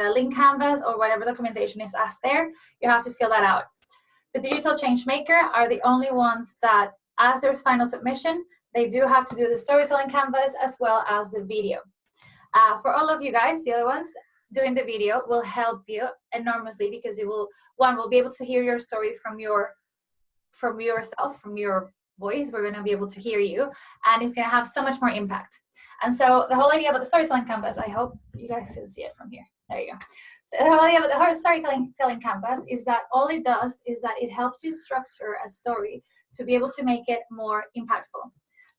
the link canvas or whatever documentation is asked there, you have to fill that out. The digital change maker are the only ones that, as their final submission, they do have to do the storytelling canvas as well as the video. For all of you guys, the other ones, doing the video will help you enormously, because it will, one, will be able to hear your story from yourself, from your voice. We're going to be able to hear you, and it's going to have so much more impact. And so the whole idea about the storytelling canvas, I hope you guys can see it from here. There you go. So the whole idea about the whole storytelling canvas is that all it does is that it helps you structure a story to be able to make it more impactful.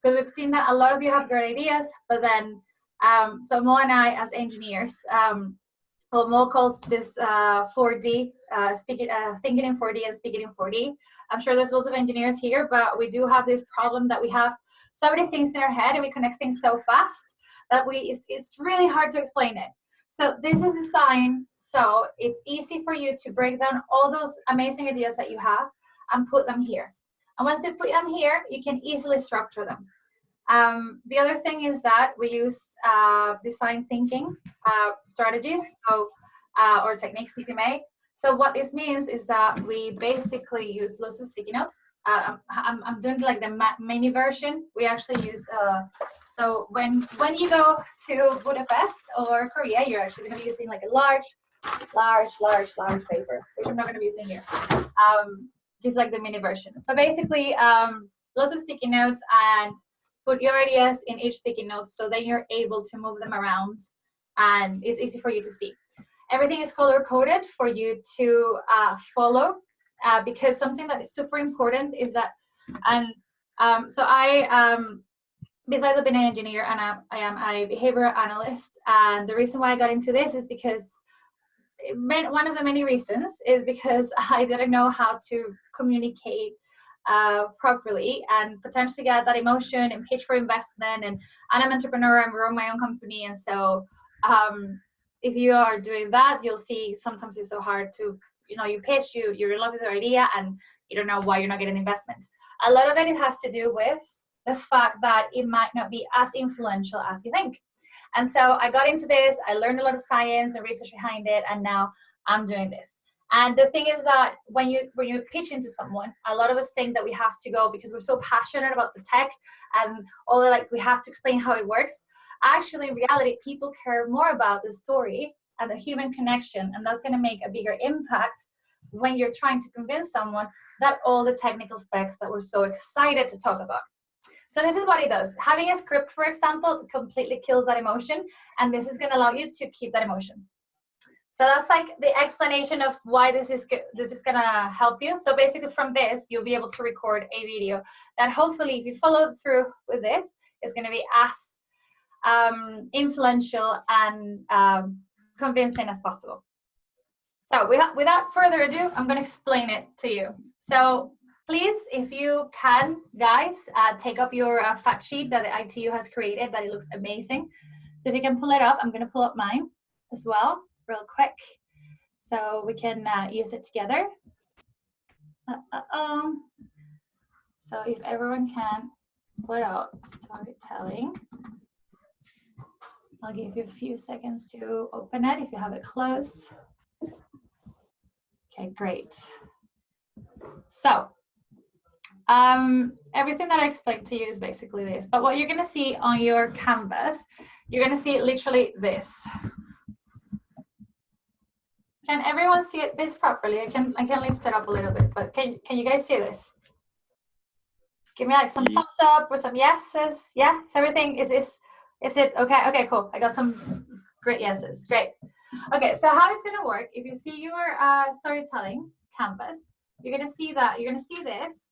Because we've seen that a lot of you have great ideas, but then, so Mo and I as engineers, well, Mo calls this 4D, thinking in 4D and speaking in 4D. I'm sure there's lots of engineers here, but we do have this problem that we have so many things in our head and we connect things so fast that it's really hard to explain it. So this is designed so it's easy for you to break down all those amazing ideas that you have and put them here. And once you put them here, you can easily structure them. The other thing is that we use design thinking strategies, or techniques, if you may. So what this means is that we basically use lots of sticky notes. I'm doing like the mini version. We actually use, so when you go to Budapest or Korea, you're actually going to be using like a large paper, which I'm not going to be using here. Just like the mini version. But basically, lots of sticky notes, and put your ideas in each sticky note, so then you're able to move them around and it's easy for you to see. Everything is color coded for you to follow, because something that is super important is that, and so besides of being an engineer, and I am a behavioral analyst, and the reason why I got into this is because one of the many reasons is because I didn't know how to communicate properly and potentially get that emotion and pitch for investment. And I'm an entrepreneur, I'm running my own company, and so if you are doing that, you'll see sometimes it's so hard to, you pitch, you're in love with your idea and you don't know why you're not getting investment. A lot of it has to do with the fact that it might not be as influential as you think. And so I got into this, I learned a lot of science and research behind it, and now I'm doing this. And the thing is that when you pitch into someone, a lot of us think that we have to go, because we're so passionate about the tech and all the, we have to explain how it works. Actually, in reality, people care more about the story and the human connection, and that's going to make a bigger impact when you're trying to convince someone that all the technical specs that we're so excited to talk about. So this is what it does. Having a script, for example, completely kills that emotion, and this is going to allow you to keep that emotion. So that's like the explanation of why this is going to help you. So basically from this, you'll be able to record a video that hopefully, if you follow through with this, is going to be as influential and convincing as possible. So without further ado, I'm going to explain it to you. So please, if you can, guys, take up your fact sheet that the ITU has created, that it looks amazing. So if you can pull it up, I'm going to pull up mine as well, real quick, so we can use it together. So if everyone can put out storytelling, I'll give you a few seconds to open it if you have it close. Okay, great. So everything that I explained to you is basically this, but what you're going to see on your canvas, you're going to see literally this. Can everyone see this properly? I can lift it up a little bit, but can you guys see this? Give me like some thumbs up or some yeses. Yeah, is everything, is it okay? Okay, cool. I got some great yeses. Great. Okay, so how it's gonna work, if you see your storytelling canvas, you're gonna see this,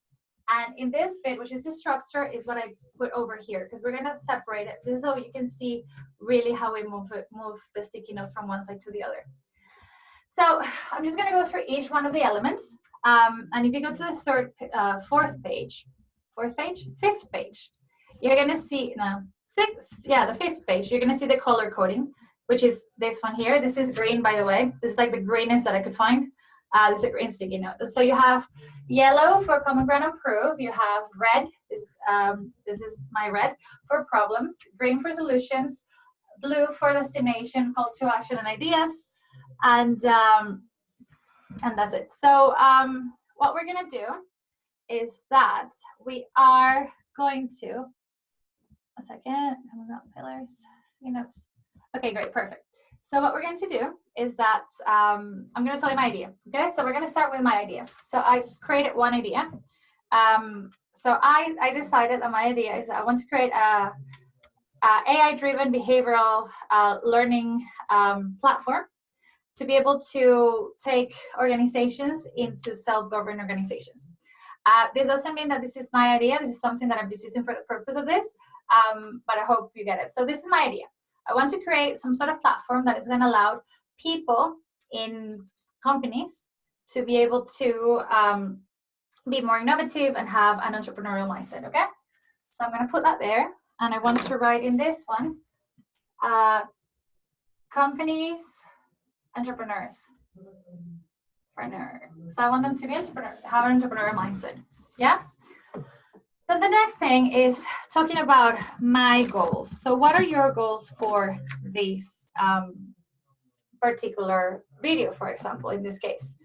and in this bit, which is the structure, is what I put over here, because we're gonna separate it. This is so you can see really how we move the sticky notes from one side to the other. So I'm just going to go through each one of the elements. And if you go to the fifth page, you're going to see now the fifth page, you're going to see the color coding, which is this one here. This is green, by the way. This is like the greenest that I could find. This is a green sticky note. So you have yellow for common ground and proof. You have red. This is my red for problems. Green for solutions. Blue for destination, call to action and ideas. And that's it. So what we're gonna do is that we are going to, a second, coming around pillars, sticky notes. Okay, great, perfect. So what we're going to do is that I'm going to tell you my idea. Okay, so we're going to start with my idea. So I created one idea. So I decided that my idea is that I want to create a AI-driven behavioral learning platform to be able to take organizations into self-governed organizations. This doesn't mean that this is my idea. This is something that I'm just using for the purpose of this, but I hope you get it. So this is my idea. I want to create some sort of platform that is going to allow people in companies to be able to be more innovative and have an entrepreneurial mindset, okay? So I'm going to put that there, and I want to write in this one, companies, entrepreneurs. So I want them to be entrepreneurs, have an entrepreneurial mindset, yeah? Then the next thing is talking about my goals. So what are your goals for this particular video, for example, in this case?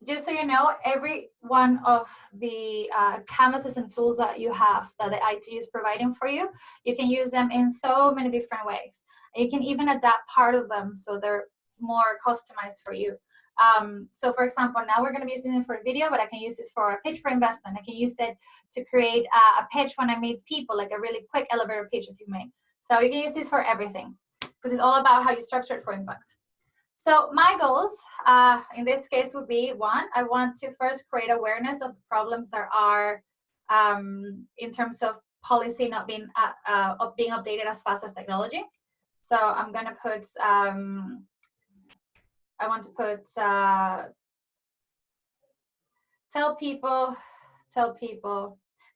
Just so you know, every one of the canvases and tools that you have that the IT is providing for you, you can use them in so many different ways. And you can even adapt part of them so they're more customized for you. So for example, now we're going to be using it for a video, but I can use this for a pitch for investment. I can use it to create a pitch when I meet people, like a really quick elevator pitch if you may. So you can use this for everything because it's all about how you structure it for impact. So my goals in this case would be, one, I want to first create awareness of problems that are in terms of policy not being updated as fast as technology. So I'm going to put, I want to put, tell people,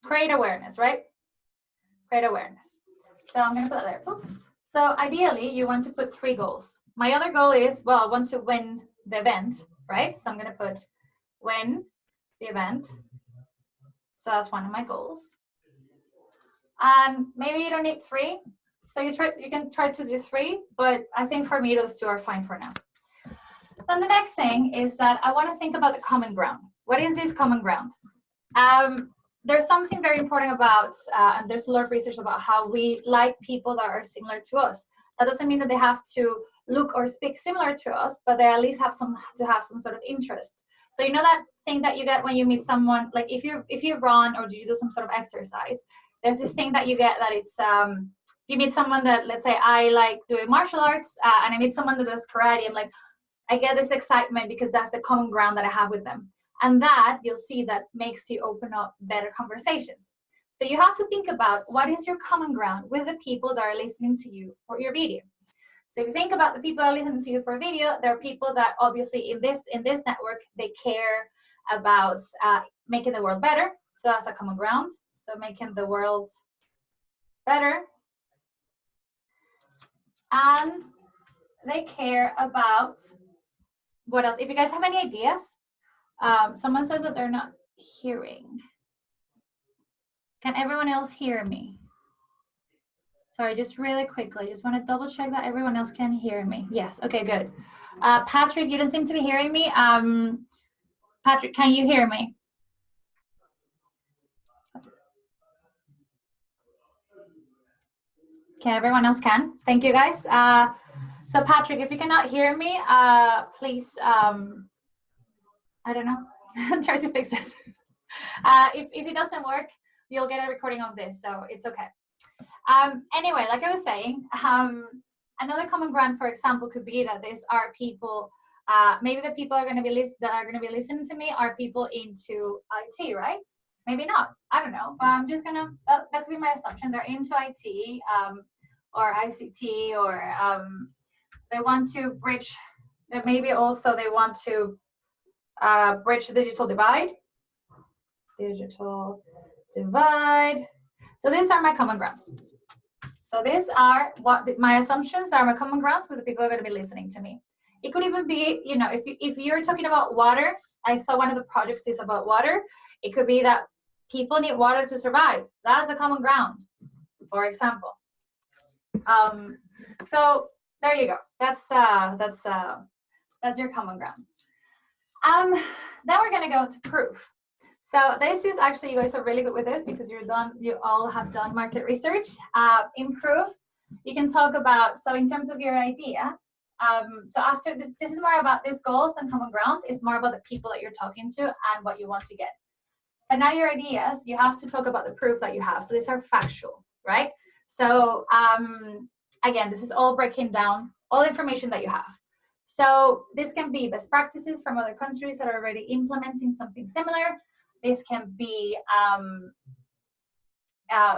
create awareness, right? Create awareness. So I'm going to put that there. Oop. So ideally, you want to put 3 goals. My other goal is, well, I want to win the event, right? So I'm going to put win the event. So that's one of my goals. And maybe you don't need 3. So you can try to do 3, but I think for me, those 2 are fine for now. Then the next thing is that I want to think about the common ground. What is this common ground? There's something very important about, and there's a lot of research about how we like people that are similar to us. That doesn't mean that they have to look or speak similar to us, but they at least have some sort of interest. So you know that thing that you get when you meet someone, like if you run or you do some sort of exercise, there's this thing that you get that it's, you meet someone that, let's say I like doing martial arts, and I meet someone that does karate, I'm like, I get this excitement because that's the common ground that I have with them. And that, you'll see, that makes you open up better conversations. So you have to think about what is your common ground with the people that are listening to you for your video. So if you think about the people that are listening to you for a video, there are people that obviously in this network, they care about making the world better. So that's a common ground. So making the world better. And they care about, what else? If you guys have any ideas, someone says that they're not hearing. Can everyone else hear me? Sorry, just really quickly. Just want to double check that everyone else can hear me. Yes, okay, good. Patrick, you don't seem to be hearing me. Patrick, can you hear me? Okay, everyone else can. Thank you, guys. So Patrick, if you cannot hear me, please, I don't know, try to fix it. If it doesn't work, you'll get a recording of this, so it's okay. Anyway, like I was saying, another common ground, for example, could be that these are people, maybe the people are going to be listening to me are people into IT, right? Maybe not. I don't know. But I'm just gonna, that could be my assumption. They're into IT or ICT, or they want to bridge. That maybe also they want to bridge the digital divide. Digital divide. So these are my common grounds. So these are my assumptions are my common grounds with the people who are going to be listening to me. It could even be, you know, if you're talking about water, I saw one of the projects is about water. It could be that people need water to survive. That's a common ground, for example. So there you go. That's your common ground. Then we're gonna go to proof. So this is actually, you guys are really good with this because you all have done market research. In proof, you can talk about, so in terms of your idea, so after this is more about these goals and common ground. It's more about the people that you're talking to and what you want to get. But now your ideas, you have to talk about the proof that you have. So these are factual, right? So again, this is all breaking down all the information that you have. So this can be best practices from other countries that are already implementing something similar. This can be,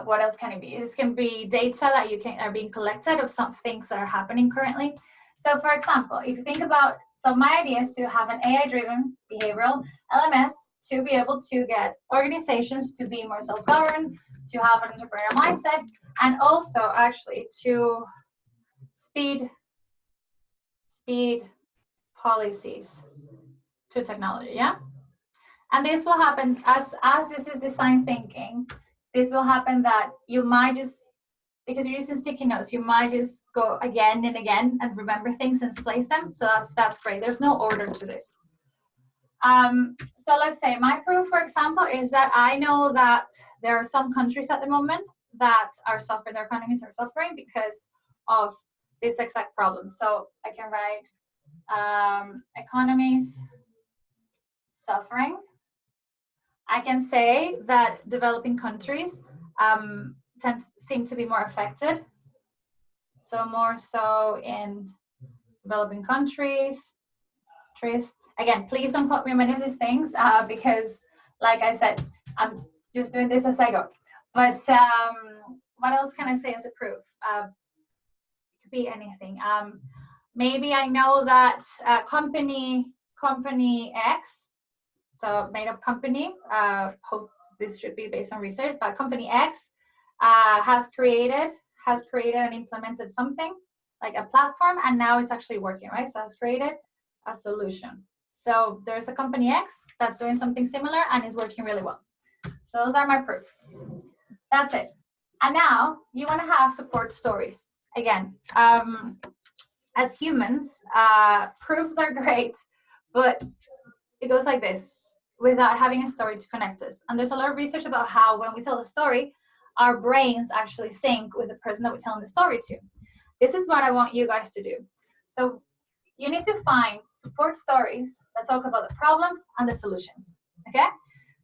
what else can it be? This can be data that are being collected of some things that are happening currently. So for example, if you think about, so my idea is to have an AI-driven behavioral LMS to be able to get organizations to be more self-governed, to have an entrepreneurial mindset, and also actually to speed policies to technology, yeah? And this will happen as this is design thinking, this will happen that you might just, because you're using sticky notes, you might just go again and again and remember things and place them. So that's great. There's no order to this. So let's say my proof, for example, is that I know that there are some countries at the moment that are suffering, their economies are suffering because of this exact problem. So I can write economies suffering. I can say that developing countries seem to be more affected. So more so in developing countries. Again, please don't quote me on many of these things because, like I said, I'm just doing this as I go. But what else can I say as a proof? It could be anything. Maybe I know that company X, so made up company, hope this should be based on research, but company X has created and implemented something like a platform, and now it's actually working, right? So has created a solution. So there's a company X that's doing something similar and is working really well. So those are my proof. That's it. And now you want to have support stories. Again, as humans, proofs are great, but it goes like this, without having a story to connect us. And there's a lot of research about how when we tell the story, our brains actually sync with the person that we're telling the story to. This is what I want you guys to do. So you need to find support stories that talk about the problems and the solutions, okay?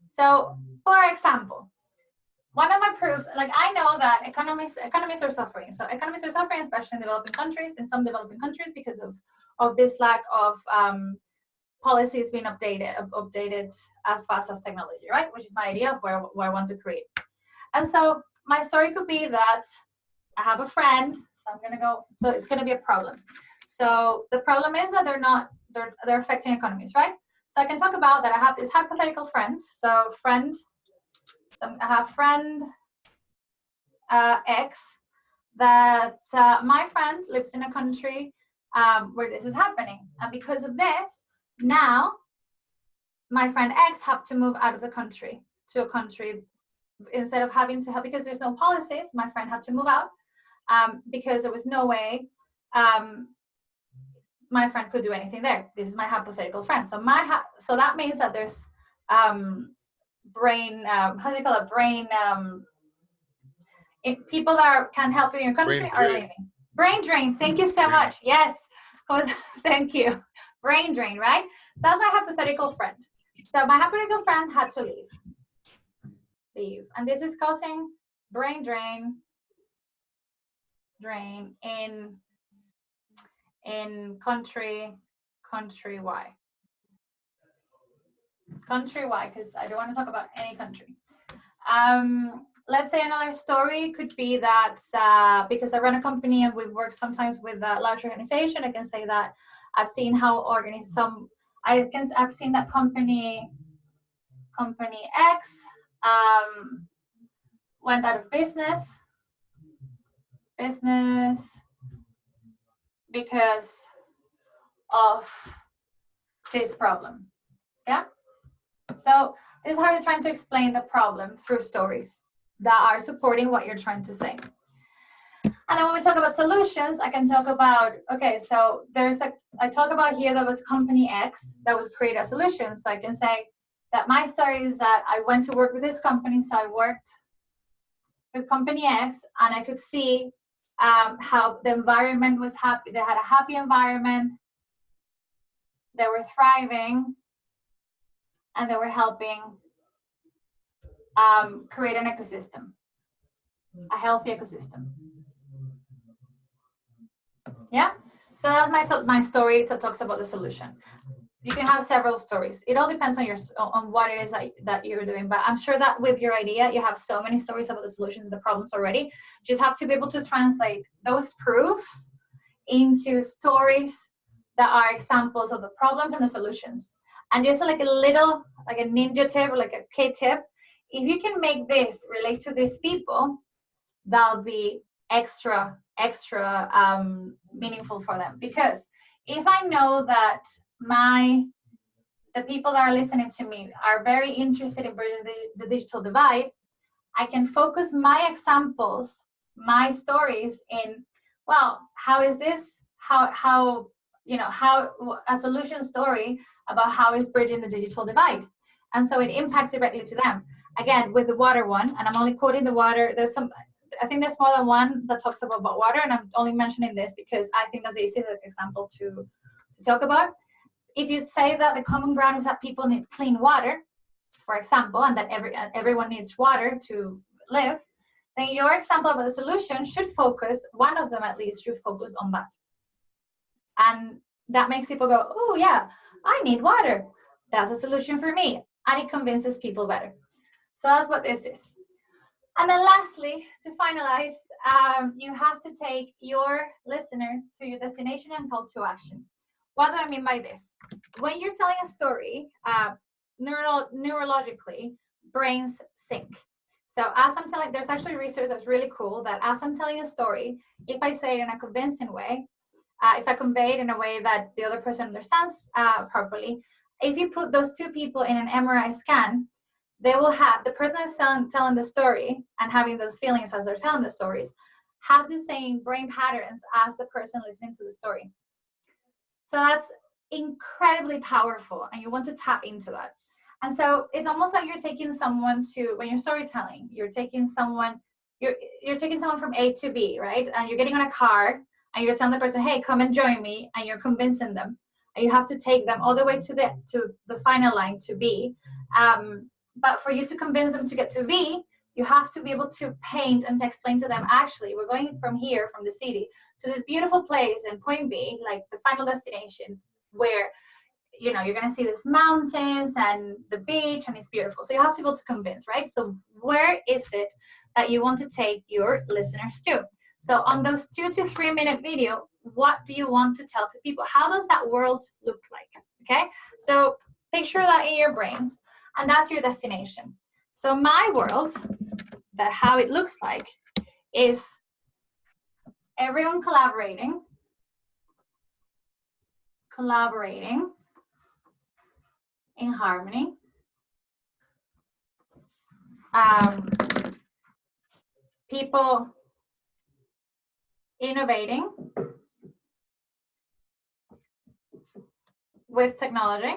So for example, one of my proofs, like I know that economies are suffering. So economies are suffering, especially in developing countries, in some developing countries, because of this lack of policies being updated as fast as technology, right? Which is my idea of where I want to create. And so my story could be that I have a friend, so I'm gonna go, so it's gonna be a problem. So the problem is that they're affecting economies, right? So I can talk about that I have this hypothetical friend. So I have friend X, that my friend lives in a country where this is happening. And because of this, now my friend X have to move out of the country to a country, instead of having to have, because there's no policies, my friend had to move out because there was no way my friend could do anything there. This is my hypothetical friend. So so that means that there's brain, how do you call it? Brain, people that can help you in your country are leaving. Brain drain. Thank you so much. Yes. Thank you. Brain drain, right? So that's my hypothetical friend. So my hypothetical friend had to leave. And this is causing brain drain in country Y. Country Y, because I don't want to talk about any country. Let's say another story could be that because I run a company and we've worked sometimes with a large organization, I can say that I've seen how I've seen that company X went out of business because of this problem. Yeah. So this is how you're trying to explain the problem through stories that are supporting what you're trying to say. And then when we talk about solutions, I can talk about, okay, so I talk about here that was company X that was create a solution. So I can say that my story is that I went to work with this company. So I worked with company X and I could see how the environment was happy. They had a happy environment. They were thriving and they were helping create an ecosystem, a healthy ecosystem. Yeah, so that's my story that talks about the solution. You can have several stories. It all depends on what it is that you're doing. But I'm sure that with your idea, you have so many stories about the solutions and the problems already. You just have to be able to translate those proofs into stories that are examples of the problems and the solutions. And just like a little, like a ninja tip or like a K tip, if you can make this relate to these people, that'll be extra meaningful for them. Because if I know that the people that are listening to me are very interested in bridging the digital divide, I can focus my examples, my stories in, well, how is this, how a solution story about how is bridging the digital divide. And so it impacts directly to them. Again, with the water one, and I'm only quoting the water, I think there's more than one that talks about water, and I'm only mentioning this because I think that's the easiest example to talk about. If you say that the common ground is that people need clean water, for example, and that everyone needs water to live, then your example of the solution should focus, one of them at least should focus on that. And that makes people go, oh yeah, I need water. That's a solution for me. And it convinces people better. So that's what this is. And then lastly, to finalize, you have to take your listener to your destination and call to action. What do I mean by this? When you're telling a story, neurologically, brains sync. So as I'm telling, there's actually research that's really cool that as I'm telling a story, if I say it in a convincing way, if I convey it in a way that the other person understands properly, if you put those two people in an MRI scan, they will have, the person who's telling the story and having those feelings as they're telling the stories, have the same brain patterns as the person listening to the story. So that's incredibly powerful, and you want to tap into that. And so it's almost like you're taking someone to, when you're storytelling, you're taking someone from A to B, right? And you're getting on a car and you're telling the person, hey, come and join me, and you're convincing them. And you have to take them all the way to the final line, to B. But for you to convince them to get to V, you have to be able to paint and to explain to them, actually, we're going from here, from the city, to this beautiful place in point B, like the final destination, where you're going to see these mountains and the beach, and it's beautiful. So you have to be able to convince, right? So where is it that you want to take your listeners to? So on those 2 to 3 minute video, what do you want to tell to people? How does that world look like? Okay, so picture that in your brains, and that's your destination. So my world, that how it looks like, is everyone collaborating in harmony, people innovating with technology,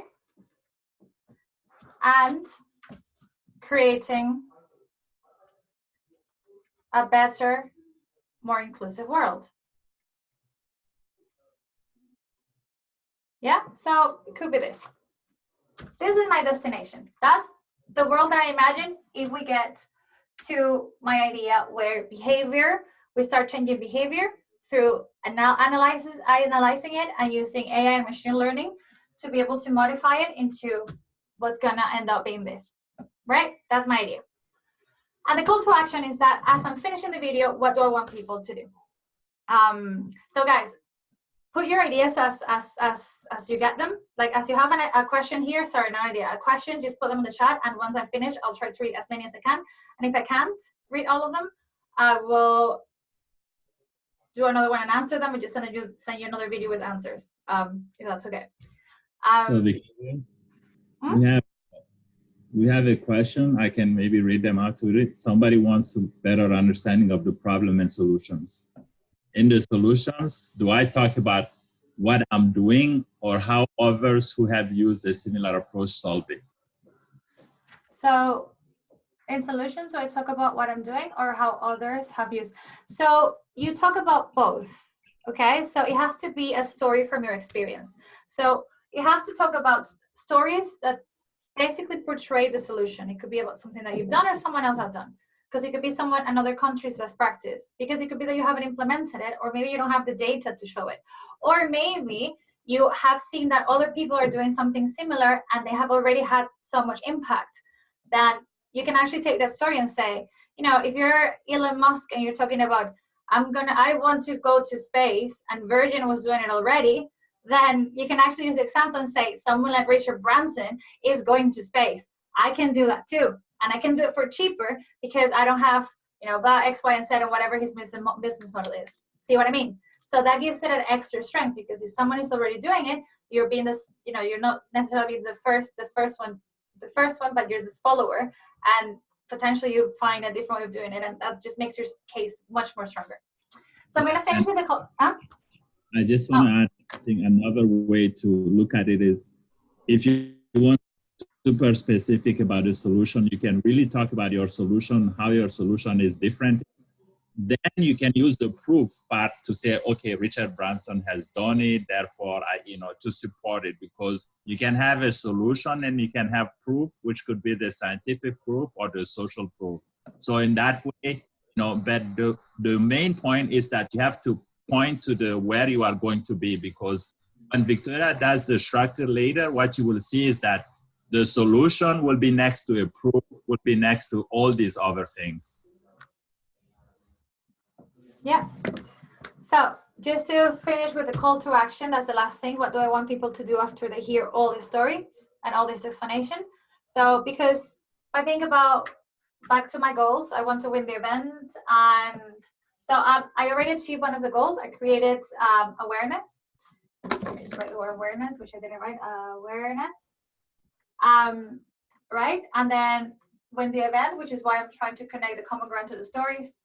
and creating a better, more inclusive world. Yeah, so it could be this. This is my destination. That's the world that I imagine if we get to my idea where we start changing behavior through analyzing it and using AI and machine learning to be able to modify it into what's gonna end up being this, right? That's my idea. And the call to action is that as I'm finishing the video, what do I want people to do? So guys, put your ideas as you get them. Like as you have a question here, sorry, no idea, a question, just put them in the chat. And once I finish, I'll try to read as many as I can. And if I can't read all of them, I will do another one and answer them and just send you another video with answers, if that's okay. We have a question. I can maybe read them out to it. Somebody wants a better understanding of the problem and solutions. In the solutions, do I talk about what I'm doing or how others who have used a similar approach solve it? So in solutions, do I talk about what I'm doing or how others have used? So you talk about both, okay? So it has to be a story from your experience. So it has to talk about stories that basically portray the solution. It could be about something that you've done or someone else has done. Because it could be someone, another country's best practice. Because it could be that you haven't implemented it, or maybe you don't have the data to show it. Or maybe you have seen that other people are doing something similar and they have already had so much impact. Then you can actually take that story and say, you know, if you're Elon Musk and you're talking about, I want to go to space and Virgin was doing it already, then you can actually use the example and say, someone like Richard Branson is going to space. I can do that too. And I can do it for cheaper because I don't have, you know, about X, Y, and Z or whatever his business model is. See what I mean? So that gives it an extra strength because if someone is already doing it, you're being this, you know, you're not necessarily the first one, but you're this follower, and potentially you find a different way of doing it, and that just makes your case much more stronger. So I'm going to finish with the call. Huh? I just want to add, I think another way to look at it is if you want super specific about a solution, you can really talk about your solution, how your solution is different. Then you can use the proof part to say, okay, Richard Branson has done it, therefore to support it, because you can have a solution and you can have proof, which could be the scientific proof or the social proof. So in that way, but the main point is that you have to point to the where you are going to be, because when Victoria does the structure later, what you will see is that the solution will be next to a proof, will be next to all these other things. Yeah. So just to finish with the call to action, that's the last thing. What do I want people to do after they hear all these stories and all this explanation? So because if I think about back to my goals, I want to win the event. And so I already achieved one of the goals. I created awareness. I just write the word awareness, which I didn't write, awareness. Right? And then win the event, which is why I'm trying to connect the common ground to the stories.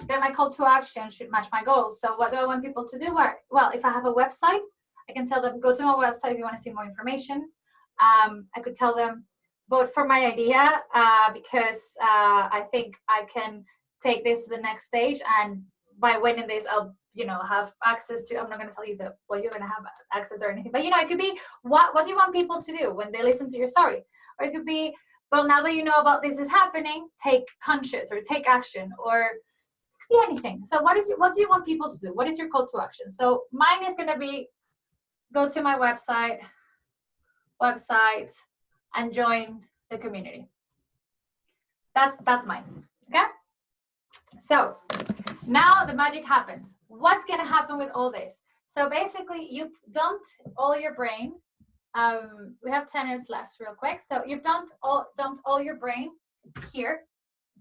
Then my call to action should match my goals. So what do I want people to do? Well, if I have a website, I can tell them, go to my website if you want to see more information. I could tell them, vote for my idea because I think I can take this to the next stage. And by winning this, I'll have access to, I'm not going to tell you what you're going to have access or anything, but it could be, what do you want people to do when they listen to your story? Or it could be, well, now that you know about this is happening, take conscious or take action, or it could be anything. So what do you want people to do? What is your call to action? So mine is going to be, go to my website and join the community. That's mine. Okay. So now the magic happens. What's going to happen with all this? So basically, you've dumped all your brain. We have 10 minutes left real quick. So you've dumped all your brain here.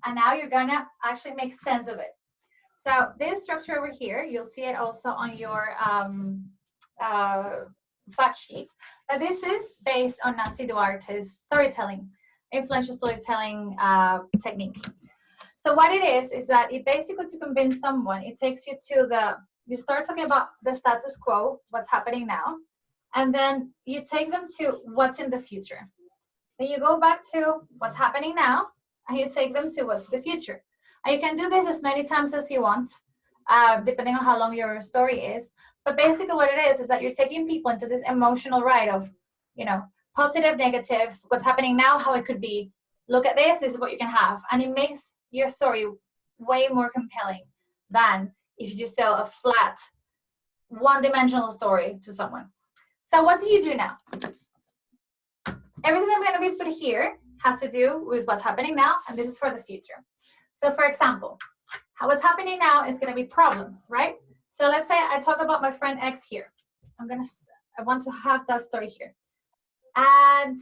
And now you're going to actually make sense of it. So this structure over here, you'll see it also on your fact sheet. But this is based on Nancy Duarte's influential storytelling technique. So what it is that it basically, to convince someone, it takes you to you start talking about the status quo, what's happening now, and then you take them to what's in the future. Then you go back to what's happening now, and you take them to what's the future. And you can do this as many times as you want, depending on how long your story is. But basically what it is that you're taking people into this emotional ride of, positive, negative, what's happening now, how it could be. Look at this is what you can have. And it makes your story way more compelling than if you just tell a flat, one-dimensional story to someone. So what do you do now? Everything I'm going to be put here has to do with what's happening now, and this is for the future. So for example, what's happening now is going to be problems, right? So let's say I talk about my friend X here. I want to have that story here. And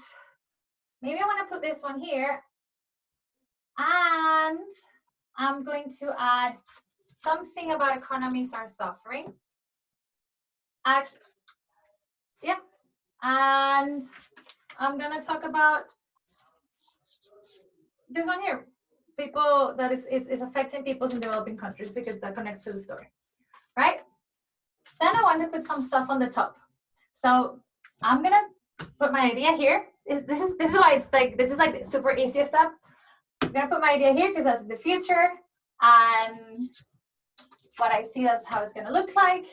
maybe I want to put this one here. And I'm going to add something about economies are suffering. Yeah. And I'm going to talk about this one here, people that is affecting people in developing countries because that connects to the story, right? Then I want to put some stuff on the top. So I'm gonna put my idea here. This is why it's like, this is like the super easiest step. I'm gonna put my idea here because that's the future and what I see, that's how it's gonna look like.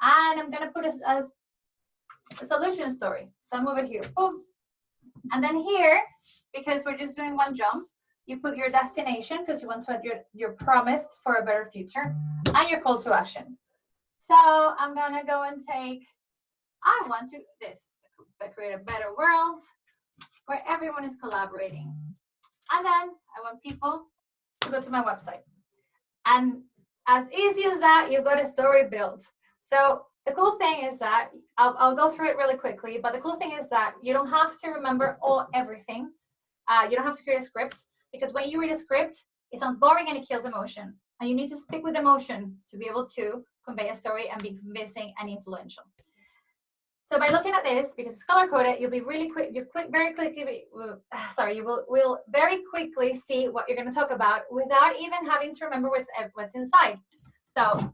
And I'm gonna put it as a solution story. So I move it here, boom. And then here, because we're just doing one jump, you put your destination because you want to add your promise for a better future and your call to action. So I'm gonna go and take, I want to create a better world where everyone is collaborating. And then I want people to go to my website. And as easy as that, you've got a story built. So the cool thing is that, I'll go through it really quickly, but the cool thing is that you don't have to remember everything. You don't have to create a script, because when you read a script, it sounds boring and it kills emotion. And you need to speak with emotion to be able to convey a story and be convincing and influential. So by looking at this, because it's color coded, you'll be really quick. You will very quickly see what you're going to talk about without even having to remember what's inside. So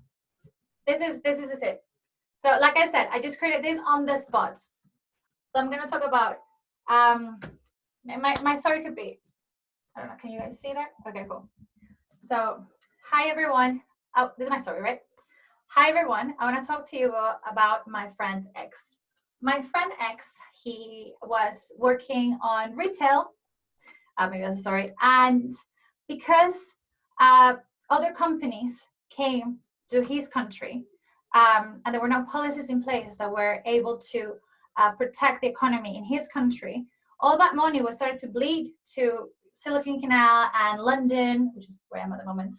this is it. So like I said, I just created this on the spot. So I'm going to talk about my story could be, I don't know, can you guys see that? Okay, cool. So hi everyone. Oh, this is my story, right? Hi everyone. I want to talk to you about my friend X. My friend X, he was working on retail, maybe that's a story, and because other companies came to his country, and there were no policies in place that were able to protect the economy in his country, all that money was started to bleed to Silicon Canal and London, which is where I am at the moment,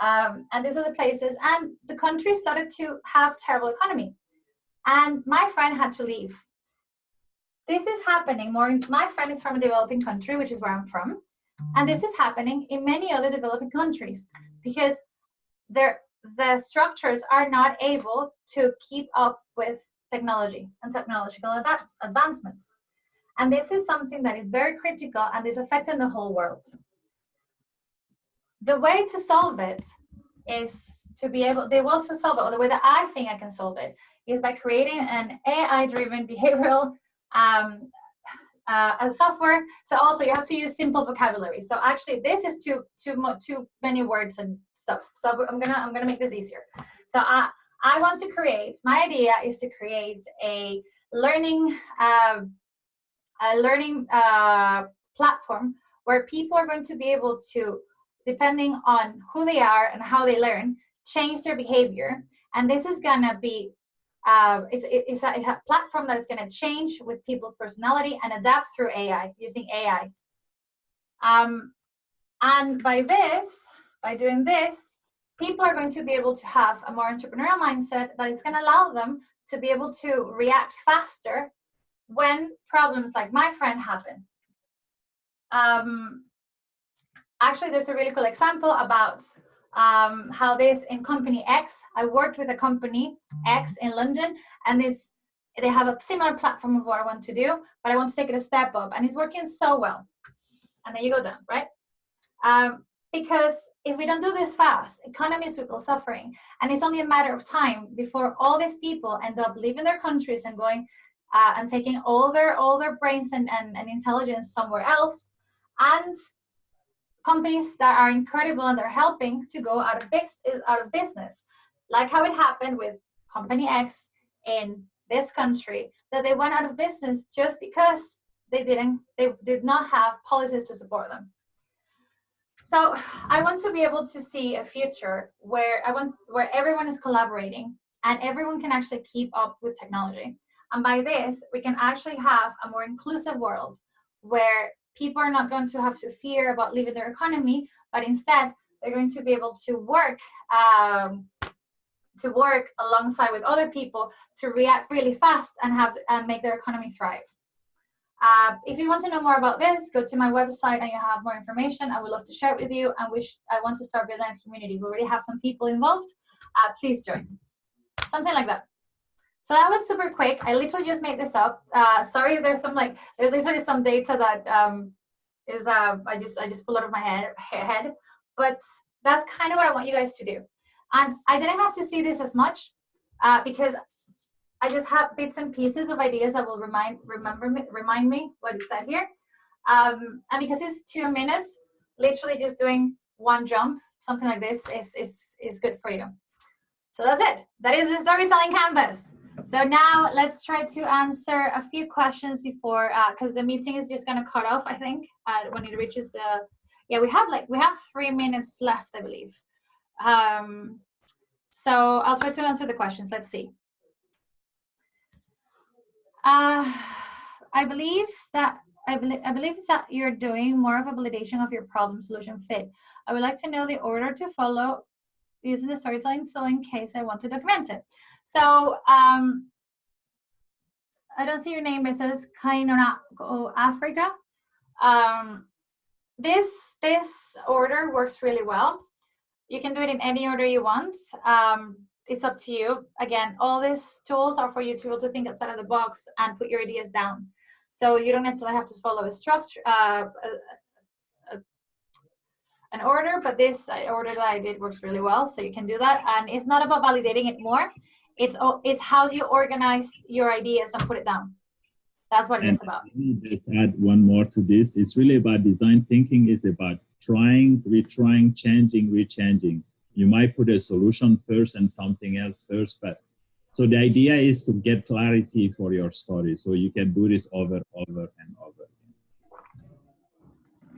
and these other places, and the country started to have terrible economy. And my friend had to leave. This is happening more. My friend is from a developing country, which is where I'm from. And this is happening in many other developing countries because the structures are not able to keep up with technology and technological advancements. And this is something that is very critical and is affecting the whole world. The way to solve it is to be able, they want to solve it, or the way that I think I can solve it is by creating an AI-driven behavioral software. So also you have to use simple vocabulary. So actually this is too many words and stuff. So I'm gonna make this easier. So I want to create, my idea is to create a learning platform where people are going to be able to, depending on who they are and how they learn, change their behavior. And this is gonna be it's a platform that is going to change with people's personality and adapt through AI, using AI. And by doing this, people are going to be able to have a more entrepreneurial mindset that is going to allow them to be able to react faster when problems like my friend happen. Actually, there's a really cool example about how this in company X, I worked with a company X in London, and they have a similar platform of what I want to do, but I want to take it a step up, and it's working so well. And then you go down, right? Because if we don't do this fast, economies will be suffering, and it's only a matter of time before all these people end up leaving their countries and going and taking all their brains and intelligence somewhere else, and companies that are incredible and they're helping to go out of business, like how it happened with company X in this country, that they went out of business just because they did not have policies to support them. So I want to be able to see a future where everyone is collaborating and everyone can actually keep up with technology. And by this, we can actually have a more inclusive world where people are not going to have to fear about leaving their economy, but instead they're going to be able to work alongside with other people to react really fast and make their economy thrive. If you want to know more about this, go to my website and you have more information. I would love to share it with you. I want to start building a community. We already have some people involved. Please join. Something like that. So that was super quick. I literally just made this up. Sorry if there's literally some data that is I just pull out of my head. But that's kind of what I want you guys to do. And I didn't have to see this as much because I just have bits and pieces of ideas that will remind me what is said here. And because it's 2 minutes, literally just doing one jump, something like this is good for you. So that's it. That is the storytelling canvas. So now let's try to answer a few questions before, because the meeting is just going to cut off, I think, when it reaches yeah, we have 3 minutes left, I believe. So I'll try to answer the questions. Let's see. I believe it's that you're doing more of a validation of your problem solution fit. I would like to know the order to follow using the storytelling tool in case I want to document it. So I don't see your name, but it says Kainonago Africa. This order works really well. You can do it in any order you want. It's up to you. Again, all these tools are for you to be able to think outside of the box and put your ideas down. So you don't necessarily have to follow a structure, an order, but this order that I did works really well. So you can do that. And it's not about validating it more. It's how you organize your ideas and put it down. That's what it is about. Let me just add one more to this. It's really about design thinking. It's about trying, retrying, changing, rechanging. You might put a solution first and something else first, but so the idea is to get clarity for your story. So you can do this over and over.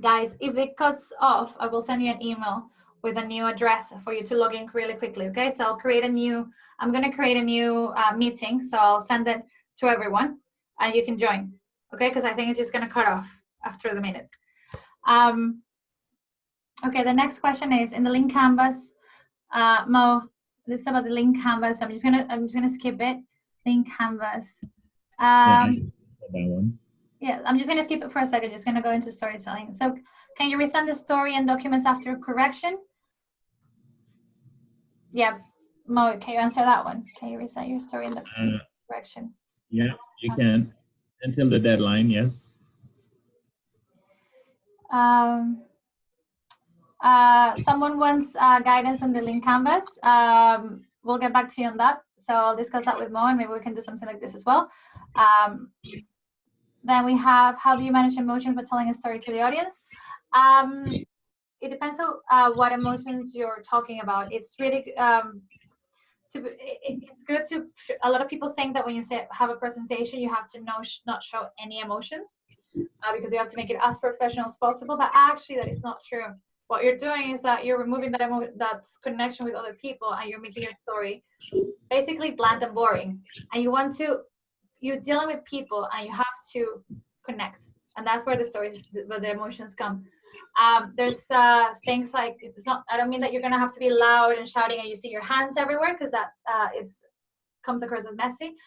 Guys, if it cuts off, I will send you an email with a new address for you to log in really quickly, okay? So I'm gonna create a new meeting, so I'll send it to everyone and you can join, okay? Because I think it's just gonna cut off after the minute. Okay, the next question is in the link canvas. Mo, this is about the link canvas. I'm just gonna skip it. Link canvas. Yeah, that one. Yeah, I'm just gonna skip it for a second. Just gonna go into storytelling. So, can you resend the story and documents after correction? Yeah, Mo, can you answer that one? Can you resend your story and the correction? Yeah, you can until the deadline. Yes. Someone wants guidance on the link canvas. We'll get back to you on that. So I'll discuss that with Mo, and maybe we can do something like this as well. Then we have, how do you manage emotions by telling a story to the audience? It depends on what emotions you're talking about. It's really it's good to. A lot of people think that when you have a presentation, you have to not show any emotions because you have to make it as professional as possible. But actually, that is not true. What you're doing is that you're removing that connection with other people, and you're making your story basically bland and boring. And you're dealing with people, and you have to connect, and that's where the emotions come. There's things like I don't mean that you're gonna have to be loud and shouting, and you see your hands everywhere, because that's comes across as messy.